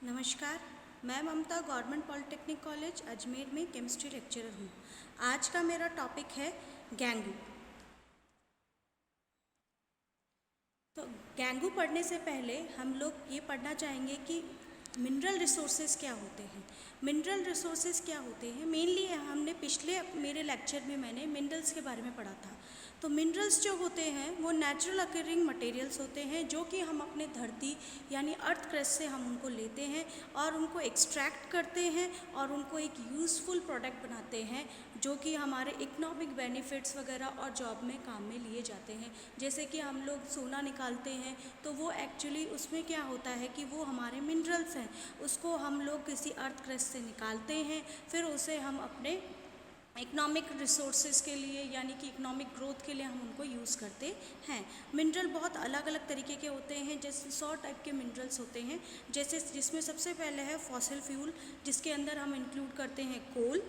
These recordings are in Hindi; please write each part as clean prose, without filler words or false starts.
नमस्कार। मैं ममता गवर्नमेंट पॉलिटेक्निक कॉलेज अजमेर में केमिस्ट्री लेक्चरर हूँ। आज का मेरा टॉपिक है गेंगू। तो गेंगू पढ़ने से पहले हम लोग ये पढ़ना चाहेंगे कि मिनरल रिसोर्सेज क्या होते हैं। मिनरल रिसोर्सेज क्या होते हैं, मेनली हमने पिछले मेरे लेक्चर में मैंने मिनरल्स के बारे में पढ़ा था। तो मिनरल्स जो होते हैं वो नेचुरल अकरिंग मटेरियल्स होते हैं जो कि हम अपने धरती यानी अर्थ क्रस्ट से हम उनको लेते हैं और उनको एक्सट्रैक्ट करते हैं और उनको एक यूज़फुल प्रोडक्ट बनाते हैं जो कि हमारे इकोनॉमिक बेनिफिट्स वगैरह और जॉब में काम में लिए जाते हैं। जैसे कि हम लोग सोना निकालते हैं तो वो एक्चुअली उसमें क्या होता है कि वो हमारे मिनरल्स हैं, उसको हम लोग किसी अर्थ क्रस्ट से निकालते हैं, फिर उसे हम अपने इकोनॉमिक रिसोर्सेज के लिए यानी कि इकोनॉमिक ग्रोथ के लिए हम उनको यूज़ करते हैं। मिनरल बहुत अलग अलग तरीके के होते हैं, जैसे 100 टाइप के मिनरल्स होते हैं। जैसे जिसमें सबसे पहले है फॉसिल फ्यूल, जिसके अंदर हम इंक्लूड करते हैं कोल।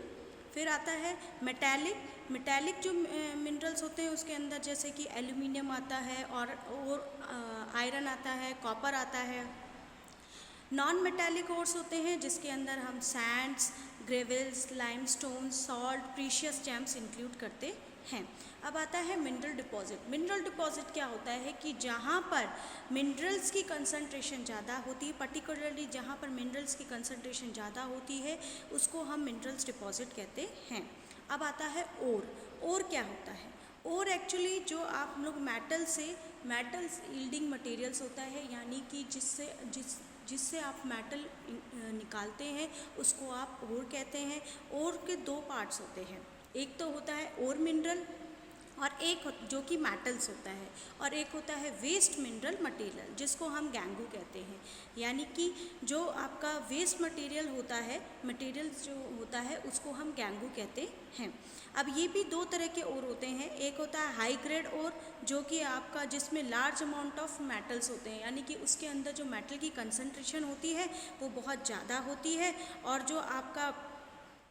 फिर आता है मेटालिक जो मिनरल्स होते हैं उसके अंदर जैसे कि एल्यूमिनियम आता है और आयरन आता है, कॉपर आता है। नॉन मेटालिक ओर्स होते हैं जिसके अंदर हम Sands, gravels, limestone, salt, precious James include करते हैं। अब आता है मिनरल डिपॉजिट। मिनरल डिपॉजिट क्या होता है कि जहाँ पर मिनरल्स की कंसंट्रेशन ज़्यादा होती है, पर्टिकुलरली जहाँ पर मिनरल्स की कंसंट्रेशन ज़्यादा होती है उसको हम मिनरल्स डिपॉजिट कहते हैं। अब आता है ओर क्या होता है। और एक्चुअली जो आप लोग मेटल्स यील्डिंग मटेरियल्स होता है, यानी कि जिससे आप मेटल निकालते हैं उसको आप ओर कहते हैं। ओर के दो पार्ट्स होते हैं, एक तो होता है ओर मिनरल और एक जो कि मेटल्स होता है, और एक होता है वेस्ट मिनरल मटेरियल जिसको हम गेंगू कहते हैं। यानी कि जो आपका वेस्ट मटेरियल होता है, मटेरियल जो होता है उसको हम गेंगू कहते हैं। अब ये भी दो तरह के ओर होते हैं, एक होता है हाई ग्रेड ओर जो कि आपका जिसमें लार्ज अमाउंट ऑफ मेटल्स होते हैं, यानी कि उसके अंदर जो मेटल की कंसंट्रेशन होती है वो बहुत ज़्यादा होती है। और जो आपका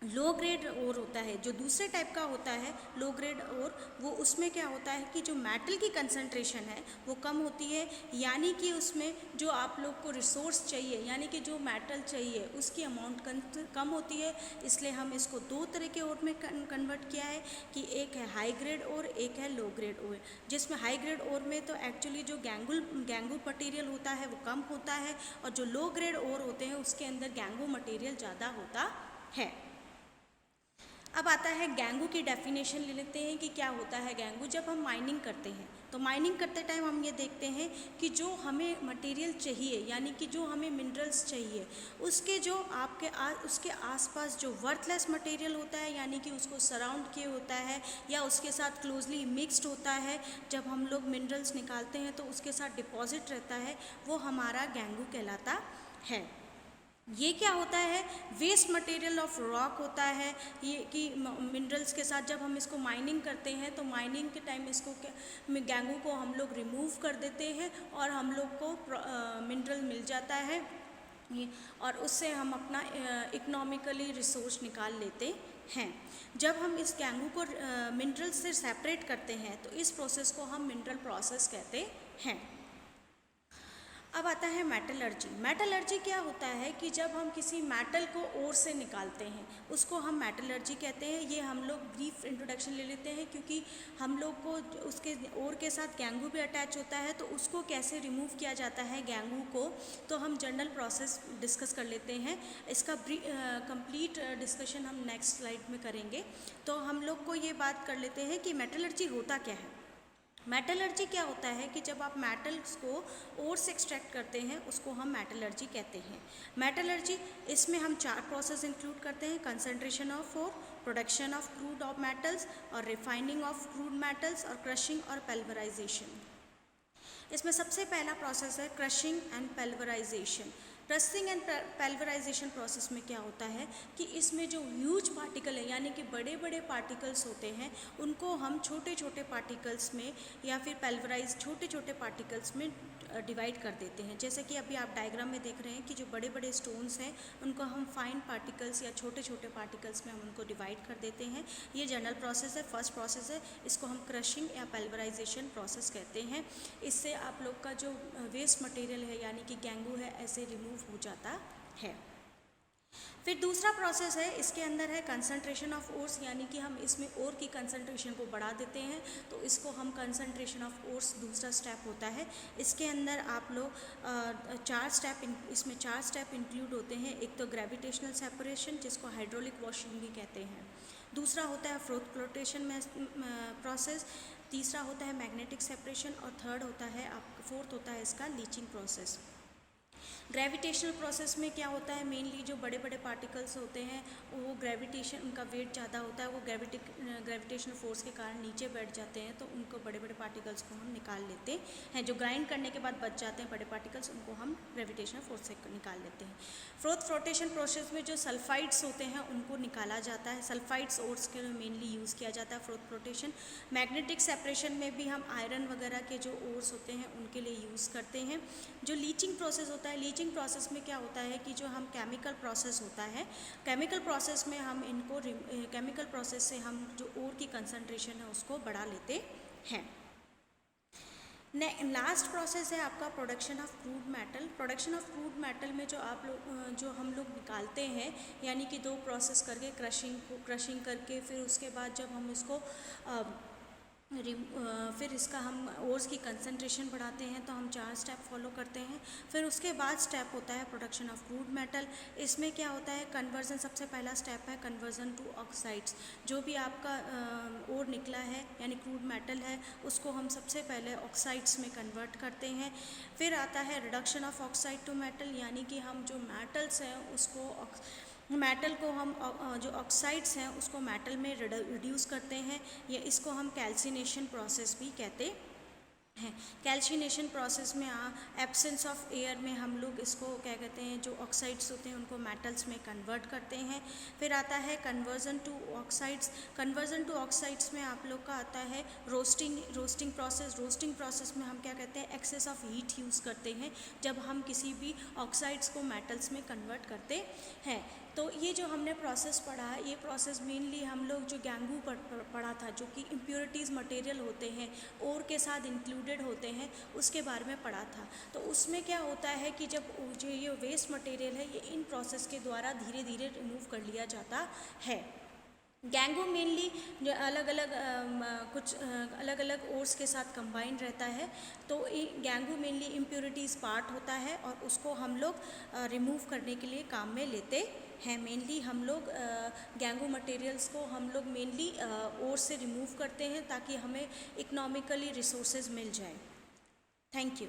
लो ग्रेड ओर होता है, जो दूसरे टाइप का होता है लो ग्रेड ओर, वो उसमें क्या होता है कि जो मेटल की कंसंट्रेशन है वो कम होती है, यानी कि उसमें जो आप लोग को रिसोर्स चाहिए यानी कि जो मेटल चाहिए उसकी अमाउंट कम होती है। इसलिए हम इसको दो तरह के ओर में कन्वर्ट किया है कि एक है हाई ग्रेड ओर, एक है लो ग्रेड ओर। जिसमें हाई ग्रेड ओर में तो एक्चुअली जो गेंगू मटीरियल होता है वो कम होता है, और जो लो ग्रेड ओर होते हैं उसके अंदर गेंगू मटीरियल ज़्यादा होता है। अब आता है गेंगू की डेफिनेशन ले लेते हैं कि क्या होता है गेंगू। जब हम माइनिंग करते हैं तो माइनिंग करते टाइम हम ये देखते हैं कि जो हमें मटेरियल चाहिए यानी कि जो हमें मिनरल्स चाहिए उसके जो उसके आसपास जो वर्थलेस मटेरियल होता है, यानी कि उसको सराउंड किए होता है या उसके साथ क्लोजली मिक्स्ड होता है, जब हम लोग मिनरल्स निकालते हैं तो उसके साथ डिपॉजिट रहता है, वो हमारा गेंगू कहलाता है। ये क्या होता है, वेस्ट मटेरियल ऑफ रॉक होता है ये कि मिनरल्स के साथ जब हम इसको माइनिंग करते हैं तो माइनिंग के टाइम इसको गेंगू को हम लोग रिमूव कर देते हैं और हम लोग को मिनरल मिल जाता है, और उससे हम अपना इकोनॉमिकली रिसोर्स निकाल लेते हैं। जब हम इस गेंगू को मिनरल से सेपरेट करते हैं तो इस प्रोसेस को हम मिनरल प्रोसेस कहते हैं। अब आता है मेटलर्जी। मेटलर्जी क्या होता है कि जब हम किसी मेटल को ओर से निकालते हैं उसको हम मेटलर्जी कहते हैं। ये हम लोग ब्रीफ इंट्रोडक्शन ले लेते हैं क्योंकि हम लोग को उसके ओर के साथ गेंगू भी अटैच होता है, तो उसको कैसे रिमूव किया जाता है गेंगू को, तो हम जनरल प्रोसेस डिस्कस कर लेते हैं। इसका कंप्लीट डिस्कशन हम नेक्स्ट स्लाइड में करेंगे। तो हम लोग को ये बात कर लेते हैं कि मेटलर्जी होता क्या है। मेटलर्जी क्या होता है कि जब आप मेटल्स को ओर से एक्सट्रैक्ट करते हैं उसको हम मेटलर्जी कहते हैं। मेटलर्जी इसमें हम 4 प्रोसेस इंक्लूड करते हैं, concentration of ore, production of crude of metals और रिफाइनिंग ऑफ क्रूड मेटल्स और क्रशिंग और पल्वराइजेशन। इसमें सबसे पहला प्रोसेस है crushing and pulverisation. Crushing and pulverisation process में क्या होता है कि इसमें जो ह्यूज पार्टिकल है यानी कि बड़े बड़े पार्टिकल्स होते हैं उनको हम छोटे छोटे पार्टिकल्स में या फिर पल्वराइज छोटे छोटे पार्टिकल्स में डिवाइड कर देते हैं। जैसे कि अभी आप डायग्राम में देख रहे हैं कि जो बड़े बड़े स्टोन्स हैं उनको हम फाइन पार्टिकल्स या छोटे छोटे पार्टिकल्स में हम उनको डिवाइड कर देते हैं। ये जनरल प्रोसेस है, फर्स्ट प्रोसेस है, इसको हम क्रशिंग या पल्वराइजेशन प्रोसेस कहते हैं। इससे आप लोग का जो वेस्ट मटेरियल है यानी कि गैंगू है ऐसे रिमूव हो जाता है। फिर दूसरा प्रोसेस है, इसके अंदर है कंसंट्रेशन ऑफ ओर्स, यानी कि हम इसमें ओर की कंसंट्रेशन को बढ़ा देते हैं, तो इसको हम कंसंट्रेशन ऑफ ओर्स दूसरा स्टेप होता है। इसके अंदर आप लोग इसमें चार स्टेप इंक्लूड होते हैं। एक तो ग्रेविटेशनल सेपरेशन जिसको हाइड्रोलिक वॉशिंग भी कहते हैं, दूसरा होता है फ्लोटेशन प्रोसेस, तीसरा होता है मैग्नेटिक सेपरेशन और फोर्थ होता है इसका लीचिंग प्रोसेस। ग्रेविटेशनल प्रोसेस में क्या होता है, मेनली जो बड़े बड़े पार्टिकल्स होते हैं वो ग्रेविटेशन, उनका वेट ज़्यादा होता है, वो ग्रेविटेशनल फोर्स के कारण नीचे बैठ जाते हैं, तो उनको बड़े बड़े पार्टिकल्स को हम निकाल लेते हैं। जो ग्राइंड करने के बाद बच जाते हैं बड़े पार्टिकल्स, उनको हम ग्रेविटेशनल फोर्स से निकाल लेते हैं। फ्लोटेशन प्रोसेस में जो सल्फाइड्स होते हैं उनको निकाला जाता है। सल्फाइड्स ओर्स के मेनली यूज़ किया जाता है फ्लोटेशन। मैग्नेटिक सेपरेशन में भी हम आयरन वगैरह के जो ओर्स होते हैं उनके लिए यूज़ करते हैं। जो लीचिंग प्रोसेस होता है, लीचिंग प्रोसेस में क्या होता है कि जो हम केमिकल प्रोसेस होता है, केमिकल प्रोसेस में हम इनको केमिकल प्रोसेस से हम जो ओर की कंसंट्रेशन है उसको बढ़ा लेते हैं। लास्ट प्रोसेस है आपका production of crude metal. Production of crude metal में जो हम लोग निकालते हैं, यानी कि दो प्रोसेस करके क्रशिंग करके फिर उसके बाद जब हम इसको फिर इसका हम ओर्स की कंसंट्रेशन बढ़ाते हैं, तो हम 4 स्टेप फॉलो करते हैं। फिर उसके बाद स्टेप होता है प्रोडक्शन ऑफ क्रूड मेटल। इसमें क्या होता है, कन्वर्जन, सबसे पहला स्टेप है कन्वर्जन टू ऑक्साइड्स। जो भी आपका ओर निकला है यानी क्रूड मेटल है, उसको हम सबसे पहले ऑक्साइड्स में कन्वर्ट करते हैं। फिर आता है reduction of oxide to metal, यानी कि हम जो मेटल्स हैं उसको मेटल को हम जो ऑक्साइड्स हैं उसको मेटल में रिड्यूस करते हैं, या इसको हम कैल्सिनेशन प्रोसेस भी कहते हैं। कैल्सिनेशन प्रोसेस में एब्सेंस ऑफ एयर में हम लोग इसको क्या कहते हैं, जो ऑक्साइड्स होते हैं उनको मेटल्स में कन्वर्ट करते हैं। फिर आता है conversion to oxides. Conversion to oxides में आप लोग का आता है रोस्टिंग प्रोसेस। रोस्टिंग प्रोसेस में हम क्या कहते हैं, एक्सेस ऑफ हीट यूज़ करते हैं जब हम किसी भी ऑक्साइड्स को मेटल्स में कन्वर्ट करते हैं। तो ये जो हमने प्रोसेस पढ़ा, ये प्रोसेस मेनली हम लोग जो गैंगू पढ़ा था, जो कि इम्प्योरिटीज़ मटेरियल होते हैं, ओर के साथ इंक्लूडेड होते हैं, उसके बारे में पढ़ा था। तो उसमें क्या होता है कि जब जो ये वेस्ट मटेरियल है ये इन प्रोसेस के द्वारा धीरे धीरे रिमूव कर लिया जाता है। गैंगू मेनली जो कुछ अलग अलग ओर्स के साथ कंबाइंड रहता है, तो गैंगू मेनली इम्प्योरिटीज़ पार्ट होता है और उसको हम लोग रिमूव करने के लिए काम में लेते हैं। मेनली हम लोग गैंगू मटेरियल्स को हम लोग मेनली ओर से रिमूव करते हैं ताकि हमें इकोनॉमिकली रिसोर्सेज मिल जाए। Thank you.